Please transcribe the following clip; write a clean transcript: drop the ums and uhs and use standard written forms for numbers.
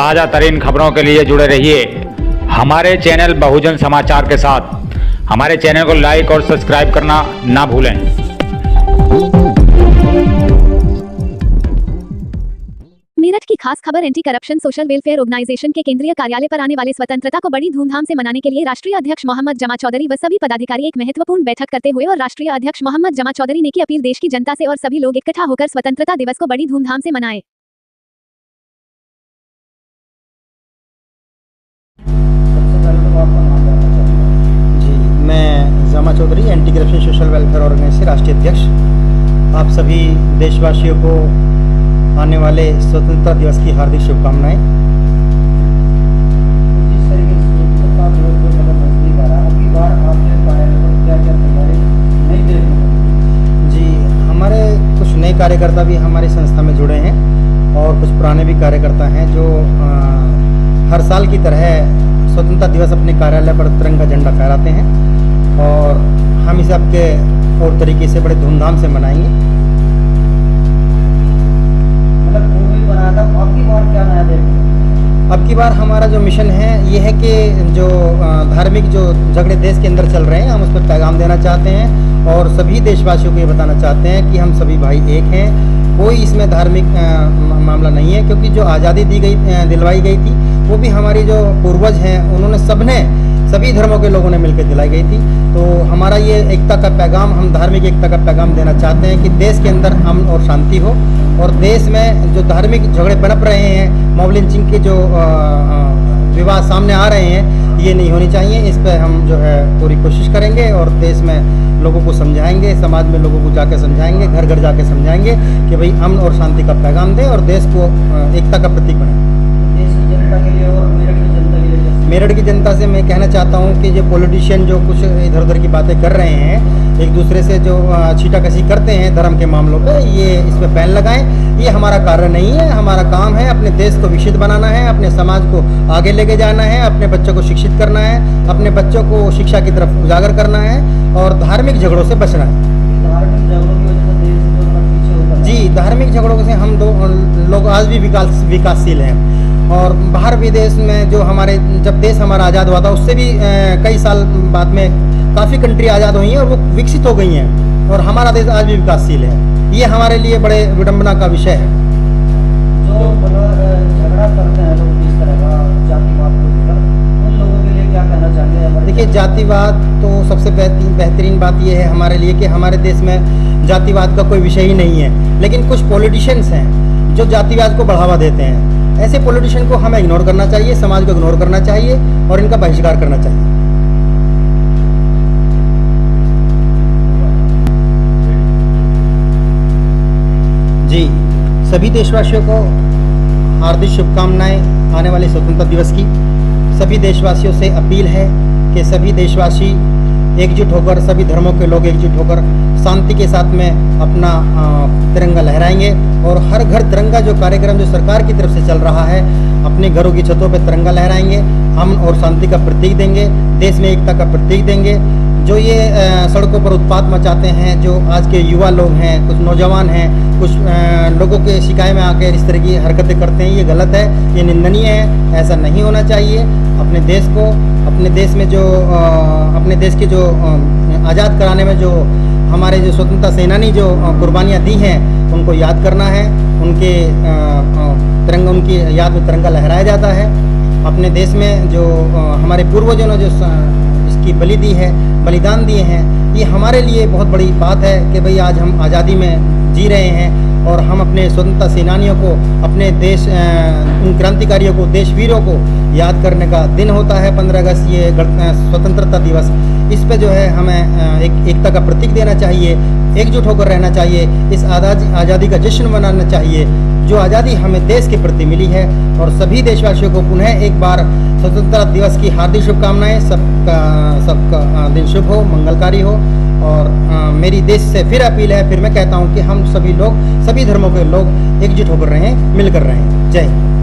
ताज़ा तरीन खबरों के लिए जुड़े रहिए हमारे चैनल बहुजन समाचार के साथ। हमारे चैनल को लाइक और सब्सक्राइब करना ना भूलें। मेरठ की खास खबर। Anti corruption social welfare organisation के केंद्रीय कार्यालय पर आने वाले स्वतंत्रता को बड़ी धूमधाम से मनाने के लिए राष्ट्रीय अध्यक्ष मोहम्मद जमा चौधरी व सभी पदाधिकारी एक महत्वपूर्ण बैठक करते हुए और राष्ट्रीय अध्यक्ष मोहम्मद जमा चौधरी ने की अपील देश की जनता से और सभी लोग इकट्ठा होकर स्वतंत्रता दिवस को बड़ी धूमधाम से मनाएं। जी, मैं Jama Chaudhary, anti corruption social welfare organisation राष्ट्रीय अध्यक्ष। आप सभी देशवासियों को आने वाले स्वतंत्रता दिवस की हार्दिक शुभकामनाएं। जिस तरीके से स्वतंत्रता दिवस को मतलब नजदीक आ रहा है, अगली बार आपके कार्यालय पर क्या क्या तैयारी नई देखने को मिलेगी? जी, हमारे कुछ नए कार्यकर्ता भी हमारी संस्था में जुड़े हैं और कुछ पुराने भी कार्यकर्ता हैं जो हर साल की तरह स्वतंत्रता दिवस अपने कार्यालय पर तिरंगा झंडा फहराते हैं और हम इसे आपके और तरीके से बड़े धूमधाम से मनाएंगे। मतलब मूवी बना था, अब की बार क्या नया देखने? अब की बार हमारा जो मिशन है ये है कि जो धार्मिक जो झगड़े देश के अंदर चल रहे हैं, हम उस पर पैगाम देना चाहते हैं और सभी देशवासियों को ये बताना चाहते हैं कि हम सभी भाई एक हैं। कोई इसमें धार्मिक मामला नहीं है, क्योंकि जो आज़ादी दिलवाई गई थी वो भी हमारी जो पूर्वज हैं उन्होंने सभी धर्मों के लोगों ने मिलकर दिलाई गई थी। तो हमारा ये एकता का पैगाम, हम धार्मिक एकता का पैगाम देना चाहते हैं कि देश के अंदर अमन और शांति हो और देश में जो धार्मिक झगड़े पनप रहे हैं, मॉब लिंचिंग के जो विवाद सामने आ रहे हैं, ये नहीं होनी चाहिए। इस पर हम जो है पूरी कोशिश करेंगे और देश में लोगों को समझाएंगे, समाज में लोगों को जाके समझाएंगे, घर घर जाके समझाएंगे कि भाई अमन और शांति का पैगाम दें और देश को एकता का प्रतीक बनाएं। देश की जनता के लिए और मेरठ की जनता के लिए मेरठ की जनता से मैं कहना चाहता हूं कि जो पॉलिटिशियन जो कुछ इधर उधर की बातें कर रहे हैं, एक दूसरे से जो छीटाकशी करते हैं धर्म के मामलों पे, ये इस पर बैन लगाएं। ये हमारा कार्य नहीं है। हमारा काम है अपने देश को विकसित बनाना है, अपने समाज को आगे लेके जाना है, अपने बच्चों को शिक्षित करना है, अपने बच्चों को शिक्षा की तरफ उजागर करना है और धार्मिक झगड़ों से बचना है। धार्मिक झगड़ों की वजह से देश जो मतलब पीछे होता है। जी, धार्मिक झगड़ों से हम लोग आज भी विकासशील हैं और बाहर विदेश में जो हमारे जब देश हमारा आज़ाद हुआ था उससे भी कई साल बाद में काफ़ी कंट्री आज़ाद हुई हैं और वो विकसित हो गई हैं और हमारा देश आज भी विकासशील है। ये हमारे लिए बड़े विडंबना का विषय है। जो झगड़ा करते हैं लोग इस तरह का जातिवाद को लेकर, उन लोगों के लिए क्या कहना चाहेंगे? देखिए, जातिवाद तो सबसे बेहतरीन बात ये है हमारे लिए कि हमारे देश में जातिवाद का कोई विषय ही नहीं है, लेकिन कुछ पॉलिटिशियंस हैं जो जातिवाद को बढ़ावा देते हैं। ऐसे पॉलिटिशियन को हमें इग्नोर करना चाहिए, समाज को इग्नोर करना चाहिए और इनका बहिष्कार करना चाहिए। जी, सभी देशवासियों को हार्दिक शुभकामनाएं आने वाले स्वतंत्रता दिवस की। सभी देशवासियों से अपील है कि सभी देशवासी एकजुट होकर, सभी धर्मों के लोग एकजुट होकर शांति के साथ में अपना तिरंगा लहराएंगे और हर घर तिरंगा जो कार्यक्रम जो सरकार की तरफ से चल रहा है, अपने घरों की छतों पर तिरंगा लहराएंगे, अमन और शांति का प्रतीक देंगे, देश में एकता का प्रतीक देंगे। जो ये सड़कों पर उत्पात मचाते हैं, जो आज के युवा लोग हैं, कुछ नौजवान हैं, कुछ लोगों के शिकायत में आकर इस तरह की हरकतें करते हैं, ये गलत है, ये निंदनीय है, ऐसा नहीं होना चाहिए। अपने देश को, अपने देश में जो अपने देश के जो आज़ाद कराने में जो हमारे जो स्वतंत्रता सेनानी जो कुर्बानियाँ दी हैं उनको याद करना है। उनके तिरंगा, उनकी याद में तिरंगा लहराया जाता है। अपने देश में जो हमारे पूर्वजों ने जो इसकी बलि दी है, बलिदान दिए हैं, ये हमारे लिए बहुत बड़ी बात है कि भाई आज हम आज़ादी में जी रहे हैं और हम अपने स्वतंत्रता सेनानियों को, अपने देश उन क्रांतिकारियों को, देशवीरों को याद करने का दिन होता है 15 अगस्त, ये स्वतंत्रता दिवस। इस पे जो है हमें एक एकता का प्रतीक देना चाहिए, एकजुट होकर रहना चाहिए, इस आज़ादी का जश्न मनाना चाहिए जो आज़ादी हमें देश के प्रति मिली है। और सभी देशवासियों को पुनः एक बार स्वतंत्रता दिवस की हार्दिक शुभकामनाएं। सबका दिन शुभ हो, मंगलकारी हो। और मेरी देश से फिर अपील है, फिर मैं कहता हूँ कि हम सभी लोग, सभी धर्मों के लोग एकजुट होकर रहें, मिलकर रहें। जय हिंद।